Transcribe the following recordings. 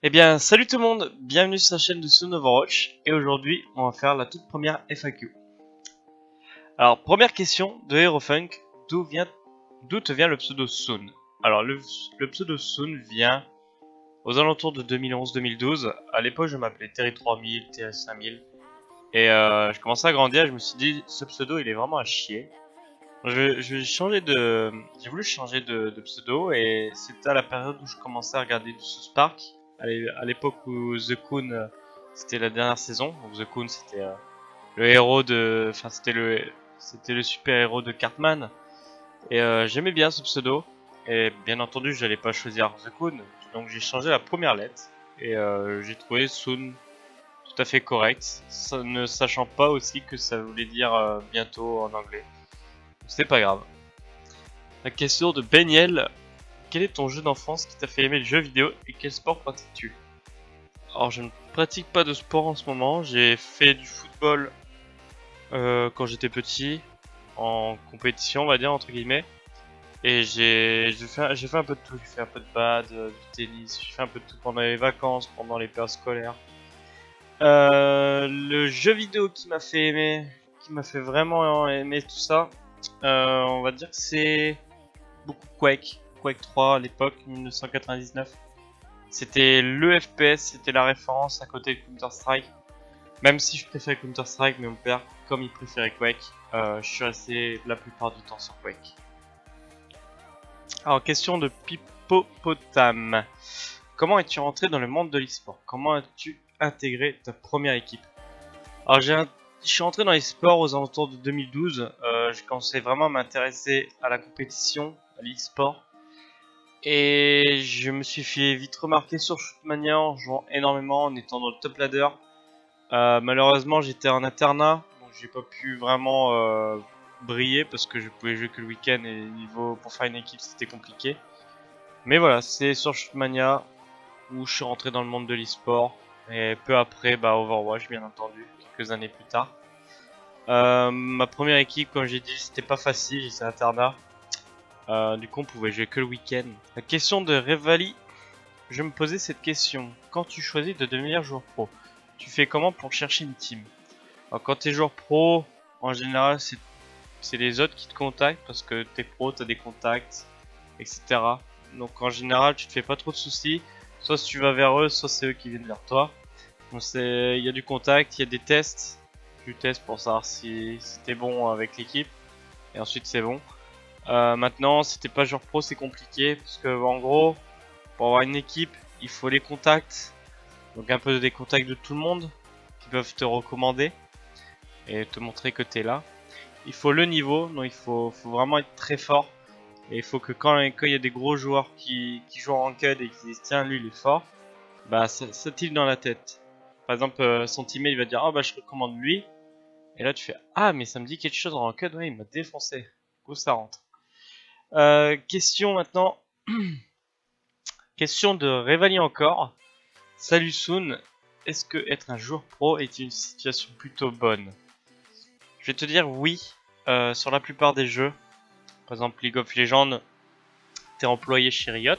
Eh bien, salut tout le monde, bienvenue sur la chaîne de Soon Overwatch, et aujourd'hui, on va faire la toute première FAQ. Alors, première question de Herofunk, d'où te vient le pseudo Soon? Alors, le pseudo Soon vient aux alentours de 2011-2012. À l'époque, je m'appelais Terry 3000, Terry 5000, et je commençais à grandir, je me suis dit, ce pseudo, il est vraiment à chier. J'ai voulu changer de pseudo, et c'était à la période où je commençais à regarder du South Park, à l'époque où The Coon, c'était la dernière saison. Donc The Coon, c'était le héros enfin c'était le super héros de Cartman. Et j'aimais bien ce pseudo. Et bien entendu, j'allais pas choisir The Coon, donc j'ai changé la première lettre et j'ai trouvé Soon tout à fait correct, ne sachant pas aussi que ça voulait dire bientôt en anglais. C'est pas grave. La question de Beniel: quel est ton jeu d'enfance qui t'a fait aimer le jeu vidéo et quel sport pratiques-tu? Alors, je ne pratique pas de sport en ce moment. J'ai fait du football quand j'étais petit, en compétition, on va dire, entre guillemets. Et j'ai fait un peu de tout. J'ai fait un peu de bad, du tennis, j'ai fait un peu de tout pendant les vacances, pendant les périodes scolaires. Le jeu vidéo qui m'a fait vraiment aimer tout ça, on va dire que c'est beaucoup Quake 3 à l'époque, 1999. C'était le FPS, c'était la référence à côté de Counter-Strike. Même si je préfère Counter-Strike, mais mon père, comme il préférait Quake, je suis resté la plupart du temps sur Quake. Alors, question de Pipopotam. Comment es-tu rentré dans le monde de l'e-sport? Comment as-tu intégré ta première équipe? Alors, je suis rentré dans l'e-sport aux alentours de 2012. Je commençais vraiment à m'intéresser à la compétition, à l'e-sport. Et je me suis fait vite remarquer sur Shootmania en jouant énormément, en étant dans le top ladder. Malheureusement, j'étais en internat, donc j'ai pas pu vraiment briller parce que je pouvais jouer que le week-end et niveau pour faire une équipe c'était compliqué. Mais voilà, c'est sur Shootmania où je suis rentré dans le monde de l'e-sport et peu après Overwatch bien entendu, quelques années plus tard. Ma première équipe, comme j'ai dit, c'était pas facile, j'étais internat. Du coup, on pouvait jouer que le week-end. La question de Revali, je me posais cette question. Quand tu choisis de devenir joueur pro, tu fais comment pour chercher une team? Alors, quand t'es joueur pro, en général, c'est les autres qui te contactent parce que t'es pro, t'as des contacts, etc. Donc, en général, tu te fais pas trop de soucis. Soit si tu vas vers eux, soit c'est eux qui viennent vers toi. Donc, il y a du contact, il y a des tests. Tu testes pour savoir si t'es bon avec l'équipe. Et ensuite, c'est bon. Maintenant, si t'es pas joueur pro, c'est compliqué parce que, en gros, pour avoir une équipe, il faut les contacts. Donc, un peu des contacts de tout le monde qui peuvent te recommander et te montrer que t'es là. Il faut le niveau, donc il faut vraiment être très fort. Et il faut que quand il y a des gros joueurs qui jouent en ranked et qui disent tiens lui il est fort, bah ça tire dans la tête. Par exemple son teammate il va dire ah bah je recommande lui. Et là tu fais ah mais ça me dit quelque chose en ranked, ouais il m'a défoncé. Du coup ça rentre. Question maintenant. Question de Revali encore. Salut Soon, est-ce que être un joueur pro est une situation plutôt bonne? Je vais te dire oui, sur la plupart des jeux. Par exemple League of Legends, t'es employé chez Riot,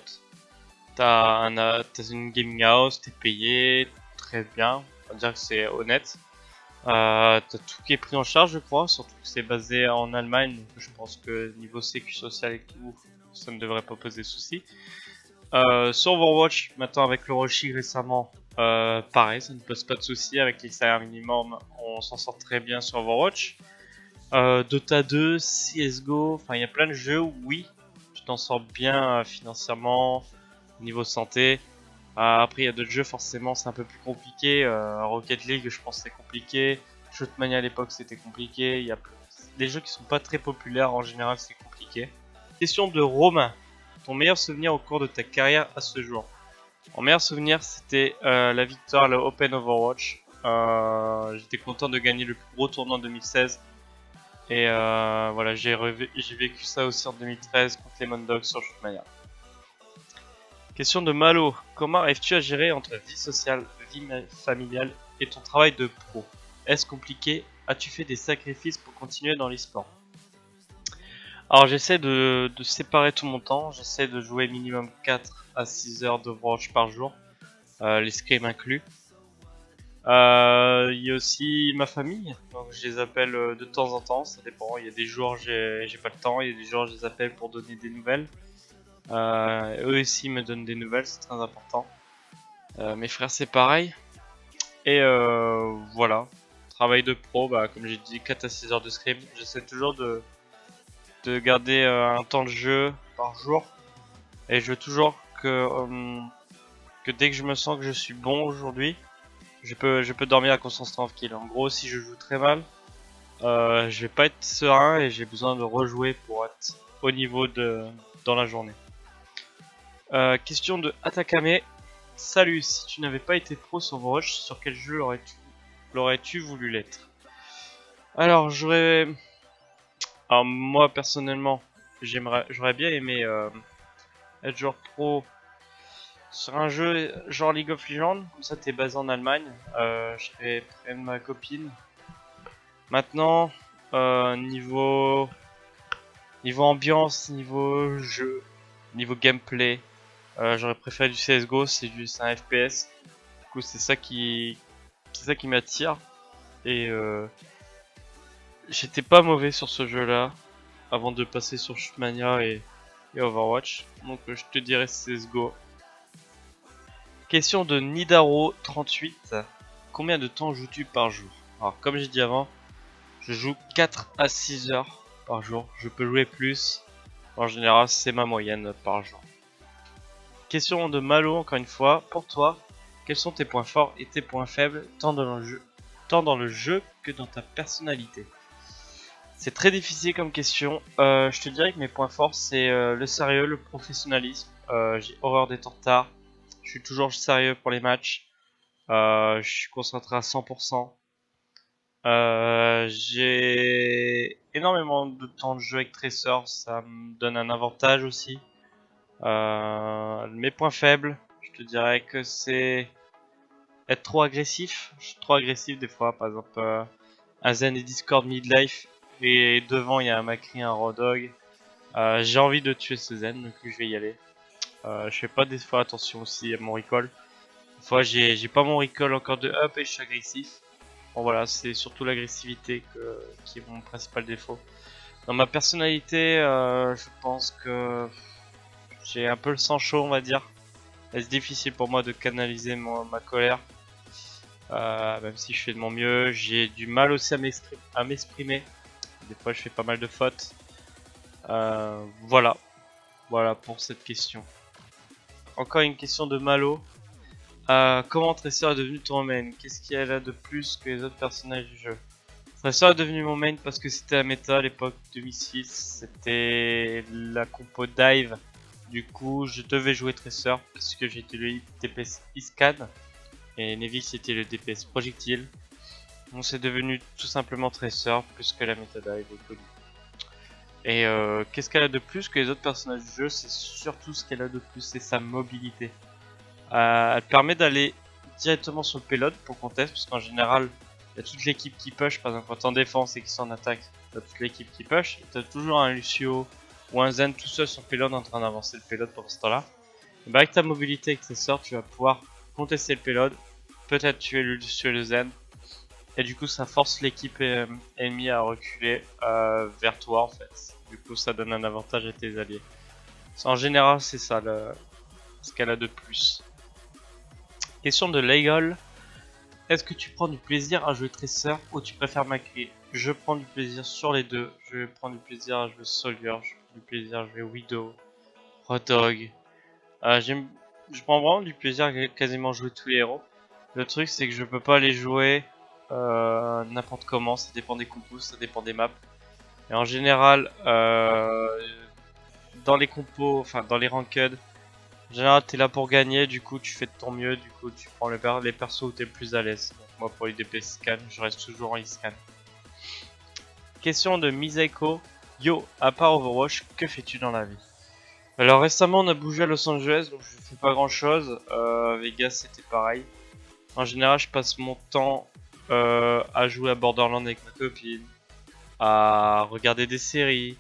t'as une gaming house, t'es payé très bien, on va dire que c'est honnête. T'as tout qui est pris en charge je crois, surtout que c'est basé en Allemagne, donc je pense que niveau sécu social et tout, ça ne devrait pas poser de soucis. Sur Overwatch, maintenant avec le rushing récemment, pareil, ça ne pose pas de soucis avec les salaires minimum, on s'en sort très bien sur Overwatch. Dota 2, CSGO, enfin il y a plein de jeux où oui, tu t'en sors bien financièrement, niveau santé. Après il y a d'autres jeux forcément c'est un peu plus compliqué, Rocket League je pense c'est compliqué, Shootmania à l'époque c'était compliqué, il y a des jeux qui sont pas très populaires en général c'est compliqué. Question de Romain, ton meilleur souvenir au cours de ta carrière à ce jour? Mon meilleur souvenir c'était la victoire à la Open Overwatch, j'étais content de gagner le plus gros tournoi en 2016. Et voilà, j'ai vécu ça aussi en 2013 contre les Mondogs sur Shootmania. Question de Malo. Comment arrives-tu à gérer entre vie sociale, vie familiale et ton travail de pro? Est-ce compliqué? As-tu fait des sacrifices pour continuer dans l'e-sport? Alors j'essaie de séparer tout mon temps. J'essaie de jouer minimum 4 à 6 heures d'Overwatch par jour. les scrims inclus. Il y a aussi ma famille, donc je les appelle de temps en temps, ça dépend. Il y a des jours j'ai pas le temps, il y a des jours je les appelle pour donner des nouvelles. Eux aussi me donnent des nouvelles, c'est très important. Mes frères c'est pareil. Et voilà. Travail de pro, bah, comme j'ai dit, 4 à 6 heures de scrim. J'essaie toujours de garder un temps de jeu par jour. Et je veux toujours que dès que je me sens que je suis bon aujourd'hui, je peux dormir à conscience tranquille. En gros, si je joue très mal, je vais pas être serein et j'ai besoin de rejouer pour être au niveau dans la journée. Question de Atakame. Salut, si tu n'avais pas été pro sur Overwatch, sur quel jeu l'aurais-tu voulu l'être? Alors, alors moi personnellement, j'aurais bien aimé être joueur pro sur un jeu genre League of Legends. Comme ça, t'es basé en Allemagne. Je serais près de ma copine. Maintenant, niveau ambiance, niveau jeu, niveau gameplay, j'aurais préféré du CS:GO. C'est un FPS. Du coup, c'est ça qui m'attire. Et j'étais pas mauvais sur ce jeu-là avant de passer sur Shootmania et Overwatch. Donc je te dirais CSGO. Question de Nidaro38. Combien de temps joues-tu par jour? Alors comme j'ai dit avant, je joue 4 à 6 heures par jour. Je peux jouer plus. En général, c'est ma moyenne par jour. Question de Malo encore une fois. Pour toi, quels sont tes points forts et tes points faibles tant dans le jeu que dans ta personnalité? C'est très difficile comme question. Je te dirais que mes points forts, c'est le sérieux, le professionnalisme. J'ai horreur des temps de retard. Je suis toujours sérieux pour les matchs. Je suis concentré à 100%. J'ai énormément de temps de jeu avec Tracer. Ça me donne un avantage aussi. Mes points faibles, je te dirais que c'est être trop agressif. Je suis trop agressif des fois. Par exemple, un Zen et Discord midlife. Et devant, il y a un Macri, un Rodog. J'ai envie de tuer ce Zen, donc je vais y aller. Je fais pas des fois attention aussi à mon recall. Des fois, j'ai pas mon recall encore de up et je suis agressif. Bon voilà, c'est surtout l'agressivité qui est mon principal défaut. Dans ma personnalité, je pense que j'ai un peu le sang chaud, on va dire. C'est difficile pour moi de canaliser ma colère. Même si je fais de mon mieux, j'ai du mal aussi à m'exprimer. Des fois, je fais pas mal de fautes. Voilà. Voilà pour cette question. Encore une question de Malo. Comment Tracer est devenu ton main? Qu'est-ce qu'elle a de plus que les autres personnages du jeu? Tracer est devenu mon main parce que c'était la méta à l'époque 2006. C'était la compo dive. Du coup, je devais jouer Tracer parce que j'étais le DPS Iscan et Nevix était le DPS projectile. Donc c'est devenu tout simplement Tracer plus que la méta dive est connue. Et qu'est-ce qu'elle a de plus que les autres personnages du jeu? C'est surtout ce qu'elle a de plus, c'est sa mobilité. Elle permet d'aller directement sur le payload pour qu'on teste, parce qu'en général, il y a toute l'équipe qui push, par exemple quand t'es en défense et qu'ils sont en attaque, t'as toute l'équipe qui push, et t'as toujours un Lucio ou un Zen tout seul sur le payload en train d'avancer le payload pendant ce temps-là. Et bah avec ta mobilité avec tes sorts, tu vas pouvoir contester le payload, peut-être tuer le Lucio et le Zen, et du coup ça force l'équipe ennemie à reculer vers toi en fait. Du coup ça donne un avantage à tes alliés. En général c'est ça ce qu'elle a de plus. Question de Legal. Est-ce que tu prends du plaisir à jouer Tracer ou tu préfères Macri? Je prends du plaisir sur les deux. Je prends du plaisir à jouer Soldier, je prends du plaisir à jouer Widow, Hot Dog. Je prends vraiment du plaisir à quasiment jouer tous les héros. Le truc c'est que je peux pas les jouer n'importe comment, ça dépend des compos, ça dépend des maps. Et en général, dans les compos, enfin dans les ranked, en général t'es là pour gagner, du coup tu fais de ton mieux, du coup tu prends les persos où t'es le plus à l'aise. Donc moi pour les DPS scan, je reste toujours en e-scan. Question de Misaiko. Yo, à part Overwatch, que fais-tu dans la vie? Alors récemment on a bougé à Los Angeles, donc je fais pas grand chose. Vegas c'était pareil. En général je passe mon temps à jouer à Borderlands avec ma copine, à regarder des séries,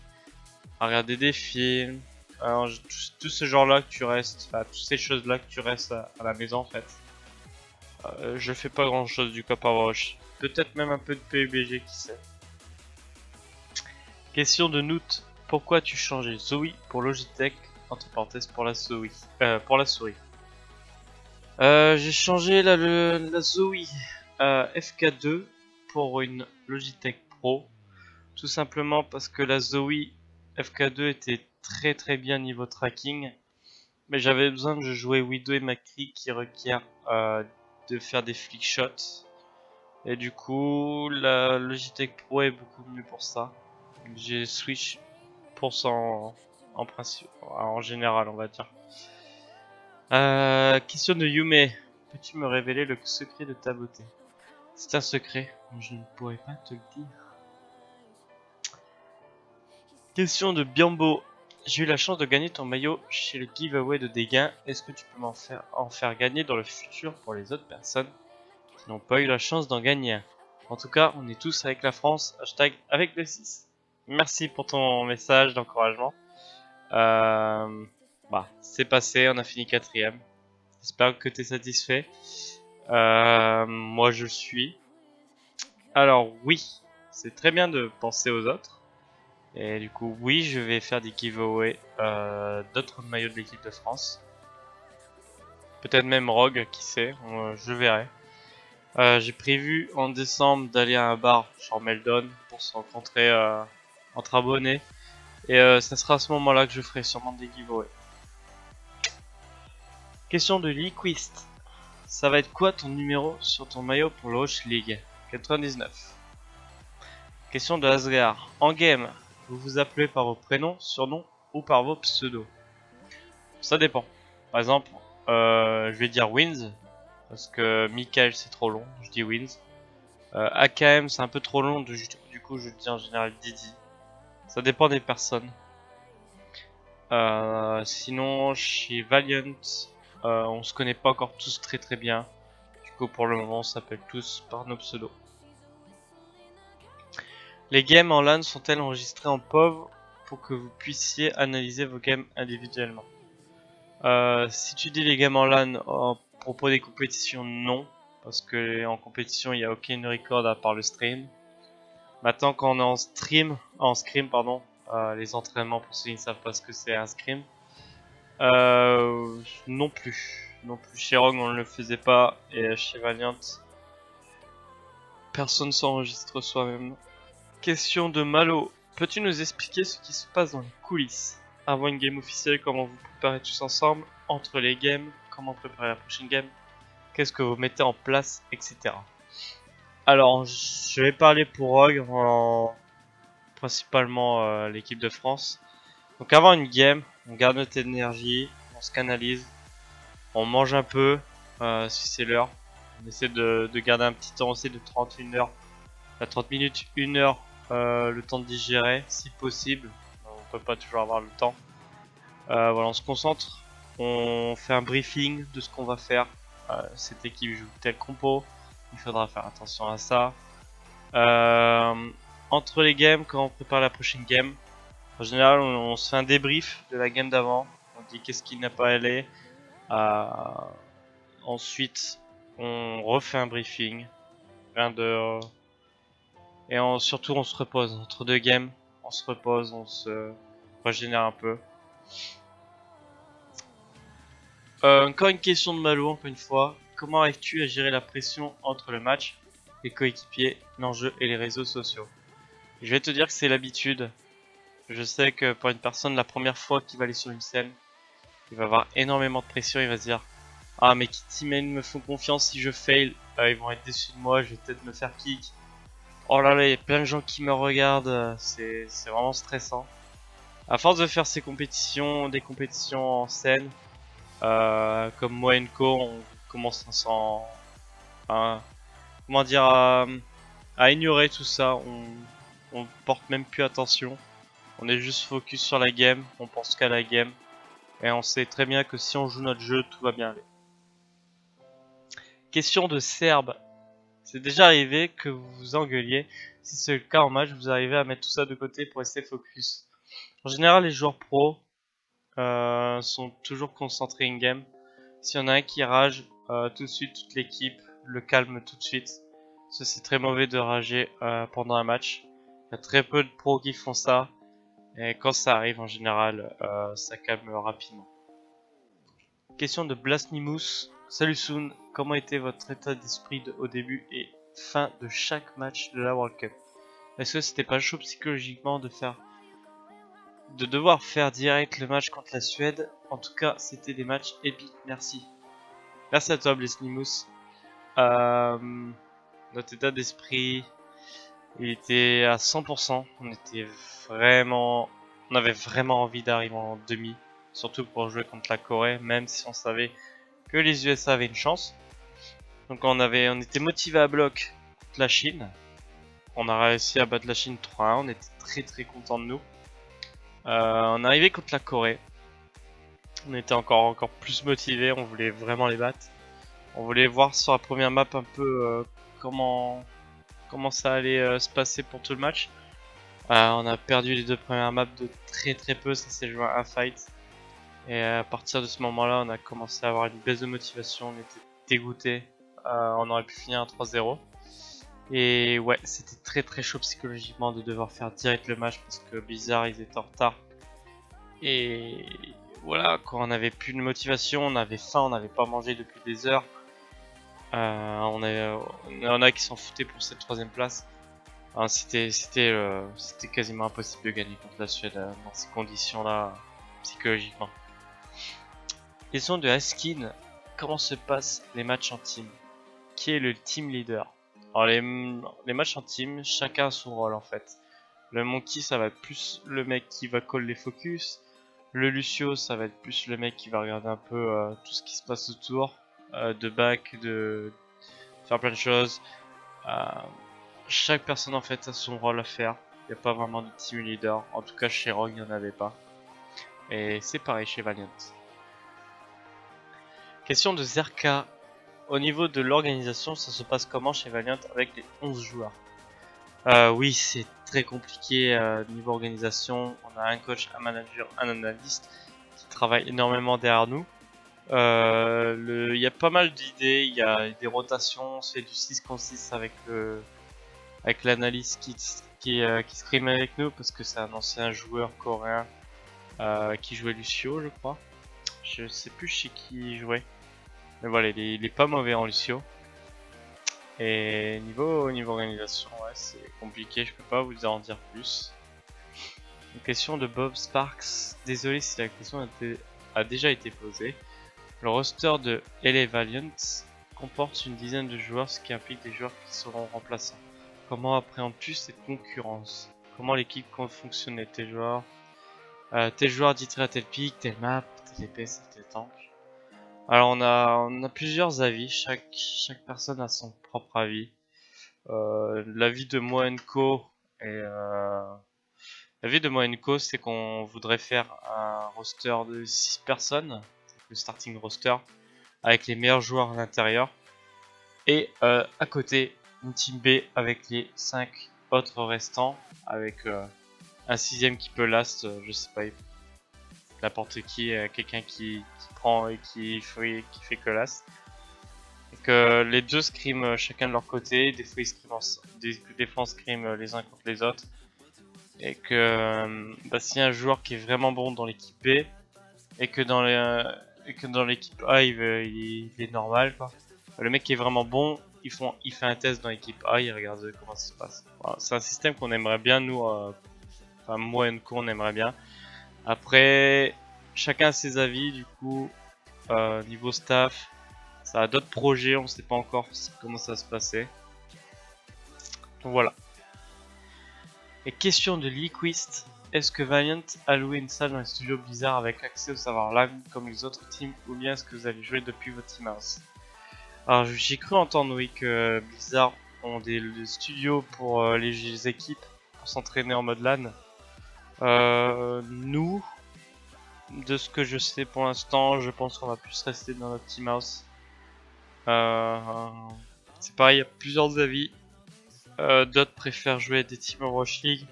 à regarder des films. Alors, tout ce genre là que tu restes, enfin toutes ces choses là que tu restes à la maison en fait. Je fais pas grand chose du coup par Overwatch. Peut-être même un peu de PUBG, qui sait. Question de Noot. Pourquoi as-tu changé Zoe pour Logitech, entre parenthèses pour la souris. J'ai changé la Zoe FK2 pour une Logitech Pro. Tout simplement parce que la Zoe FK2 était très bien niveau tracking. Mais j'avais besoin de jouer Widow et Macri qui requiert de faire des flickshots. Et du coup, la Logitech Pro est beaucoup mieux pour ça. J'ai switch pour ça en principe, en général, on va dire. Question de Yume. Peux-tu me révéler le secret de ta beauté? C'est un secret, je ne pourrais pas te le dire. Question de Biambo. J'ai eu la chance de gagner ton maillot chez le giveaway de Dégain. Est-ce que tu peux en faire gagner dans le futur pour les autres personnes qui n'ont pas eu la chance d'en gagner un? En tout cas, on est tous avec la France. Hashtag avec le 6. Merci pour ton message d'encouragement. C'est passé, on a fini 4ème. J'espère que tu es satisfait. Moi, je suis. Alors oui, c'est très bien de penser aux autres. Et du coup, oui, je vais faire des giveaways d'autres maillots de l'équipe de France. Peut-être même Rogue, qui sait, je verrai. J'ai prévu en décembre d'aller à un bar, genre Meldon, pour se rencontrer entre abonnés. Et ça sera à ce moment-là que je ferai sûrement des giveaways. Question de Liquist. Ça va être quoi ton numéro sur ton maillot pour l'Osh League? 99. Question de Asgard. En game, vous vous appelez par vos prénoms, surnoms ou par vos pseudos? Ça dépend. Par exemple, je vais dire Wins, parce que Michael c'est trop long, je dis Wins. AKM c'est un peu trop long, du coup je dis en général Didi. Ça dépend des personnes. Sinon, chez Valiant, on se connaît pas encore tous très bien. Du coup, pour le moment, on s'appelle tous par nos pseudos. Les games en LAN sont-elles enregistrées en POV pour que vous puissiez analyser vos games individuellement? Si tu dis les games en LAN à propos des compétitions, non. Parce que en compétition, il n'y a aucun record à part le stream. Maintenant, quand on est en scrim, pardon, les entraînements, pour ceux qui ne savent pas ce que c'est un scrim, non plus. Non plus. Chez Rogue, on ne le faisait pas. Et chez Valiant, personne s'enregistre soi-même. Question de Malo. Peux-tu nous expliquer ce qui se passe dans les coulisses avant une game officielle? Comment vous préparez tous ensemble entre les games? Comment préparer la prochaine game? Qu'est-ce que vous mettez en place, etc. Alors, je vais parler pour Rogue, principalement l'équipe de France. Donc avant une game, on garde notre énergie, on se canalise, on mange un peu, si c'est l'heure. On essaie de garder un petit temps aussi de 30 minutes, 1 heure, le temps de digérer, si possible. On peut pas toujours avoir le temps. Voilà, on se concentre, on fait un briefing de ce qu'on va faire. Cette équipe joue tel compo, il faudra faire attention à ça. Entre les games, quand on prépare la prochaine game, en général, on se fait un débrief de la game d'avant. On dit qu'est-ce qui n'a pas allé. Ensuite, on refait un briefing. Surtout, on se repose. Entre deux games, on se repose, on se régénère un peu. Encore une question de Malo, encore une fois. Comment arrives-tu à gérer la pression entre le match, les coéquipiers, l'enjeu et les réseaux sociaux? Je vais te dire que c'est l'habitude. Je sais que pour une personne, la première fois qu'il va aller sur une scène, il va avoir énormément de pression, il va se dire ah mais qui teammates me font confiance, si je fail, ils vont être déçus de moi, je vais peut-être me faire kick. Oh là là, il y a plein de gens qui me regardent, c'est vraiment stressant. À force de faire des compétitions en scène, comme moi et Co, on commence comment dire, à ignorer tout ça, on porte même plus attention. On est juste focus sur la game, on pense qu'à la game. Et on sait très bien que si on joue notre jeu, tout va bien aller. Question de Serbe. C'est déjà arrivé que vous vous engueuliez. Si c'est le cas en match, vous arrivez à mettre tout ça de côté pour rester focus. En général, les joueurs pros sont toujours concentrés in-game. S'il y en a un qui rage, tout de suite, toute l'équipe le calme tout de suite. Parce que c'est très mauvais de rager pendant un match. Il y a très peu de pros qui font ça. Et quand ça arrive, en général, ça calme rapidement. Question de Blasnimus. Salut Soon, comment était votre état d'esprit au début et fin de chaque match de la World Cup? Est-ce que c'était pas chaud psychologiquement de devoir faire direct le match contre la Suède? En tout cas, c'était des matchs épiques, merci. Merci à toi Blasnimus. Notre état d'esprit, il était à 100%. On avait vraiment envie d'arriver en demi, surtout pour jouer contre la Corée, même si on savait que les USA avaient une chance. Donc on était motivé à bloc contre la Chine. On a réussi à battre la Chine 3-1. On était très très contents de nous. On est arrivé contre la Corée. On était encore plus motivés. On voulait vraiment les battre. On voulait voir sur la première map un peu comment ça allait se passer pour tout le match. On a perdu les 2 premières maps de très peu. Ça s'est joué à un fight. Et à partir de ce moment-là, on a commencé à avoir une baisse de motivation. On était dégoûtés. On aurait pu finir à 3-0. Et ouais, c'était très chaud psychologiquement de devoir faire direct le match parce que Blizzard, ils étaient en retard. Et voilà, quand on avait plus de motivation, on avait faim, on n'avait pas mangé depuis des heures. On en a qui s'en foutaient pour cette 3ème place. C'était quasiment impossible de gagner contre la Suède dans ces conditions-là psychologiquement. Question de Askin, comment se passent les matchs en team? Qui est le team leader? Alors les matchs en team, chacun a son rôle en fait. Le Monkey, ça va être plus le mec qui va call les focus. Le Lucio, ça va être plus le mec qui va regarder un peu tout ce qui se passe autour, de back, de faire plein de choses. Chaque personne en fait a son rôle à faire. Il n'y a pas vraiment de team leader. En tout cas chez Rogue, il n'y en avait pas. Et c'est pareil chez Valiant. Question de Zerka. Au niveau de l'organisation, ça se passe comment chez Valiant avec les 11 joueurs? Oui, c'est très compliqué niveau organisation. On a un coach, un manager, un analyste qui travaille énormément derrière nous. Il y a pas mal d'idées, il y a des rotations, c'est du 6 contre 6 avec l'analyste qui scrim avec nous parce que c'est un ancien joueur coréen qui jouait Lucio, je crois. Je sais plus chez qui il jouait. Mais voilà, il est pas mauvais en Lucio. Et niveau organisation, ouais, c'est compliqué, je peux pas vous en dire plus. Une question de Bob Sparks. Désolé si la question a déjà été posée. Le roster de LA Valiant comporte une dizaine de joueurs, ce qui implique des joueurs qui seront remplaçants. Comment appréhendes-tu cette concurrence? Comment l'équipe fonctionne? Tes joueurs dit à tel pic, tel map, tel EPS, tel tank. Alors on a plusieurs avis, chaque personne a son propre avis. L'avis de Moenco c'est qu'on voudrait faire un roster de 6 personnes, le starting roster, avec les meilleurs joueurs à l'intérieur. Et à côté, une team B avec les 5 autres restants, avec un 6ème qui peut last, je sais pas, n'importe qui, quelqu'un qui prend et qui fait que last. Et que les deux scriment chacun de leur côté, des fois on scrime les uns contre les autres. Et que s'il y a un joueur qui est vraiment bon dans l'équipe B et que dans l'équipe A il est normal quoi. Le mec qui est vraiment bon, il fait un test dans l'équipe A, il regarde comment ça se passe. Voilà, c'est un système qu'on aimerait bien nous, enfin moi et Nko on aimerait bien. Après, chacun a ses avis, du coup, niveau staff, ça a d'autres projets, on sait pas encore comment ça va se passer. Donc voilà. Et question de Liquist, est-ce que Valiant a loué une salle dans les studios Blizzard avec accès au serveur live comme les autres teams, ou bien est-ce que vous allez jouer depuis votre team house? Alors j'ai cru entendre oui que Blizzard ont des studios pour les équipes pour s'entraîner en mode LAN. Nous, de ce que je sais pour l'instant, je pense qu'on va plus rester dans notre team house. C'est pareil, il y a plusieurs avis. D'autres préfèrent jouer des teams Overwatch League.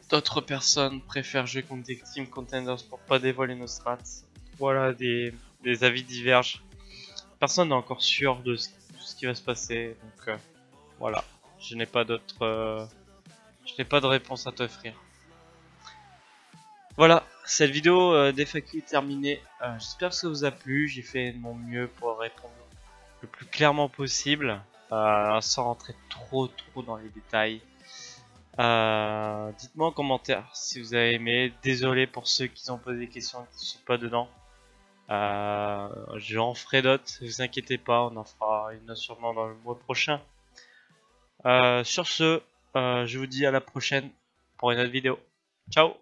D'autres personnes préfèrent jouer contre des teams contenders pour pas dévoiler nos strats. Voilà, des avis divergent. Personne n'est encore sûr de ce qui va se passer. Donc voilà, je n'ai pas d'autre, je n'ai pas de réponse à t'offrir. Voilà, cette vidéo des FAQ est terminée. J'espère que ça vous a plu. J'ai fait de mon mieux pour répondre le plus clairement possible, sans rentrer trop dans les détails. Dites-moi en commentaire si vous avez aimé. Désolé pour ceux qui ont posé des questions qui ne sont pas dedans. J'en ferai d'autres, ne vous inquiétez pas, on en fera une sûrement dans le mois prochain. Sur ce, je vous dis à la prochaine pour une autre vidéo. Ciao!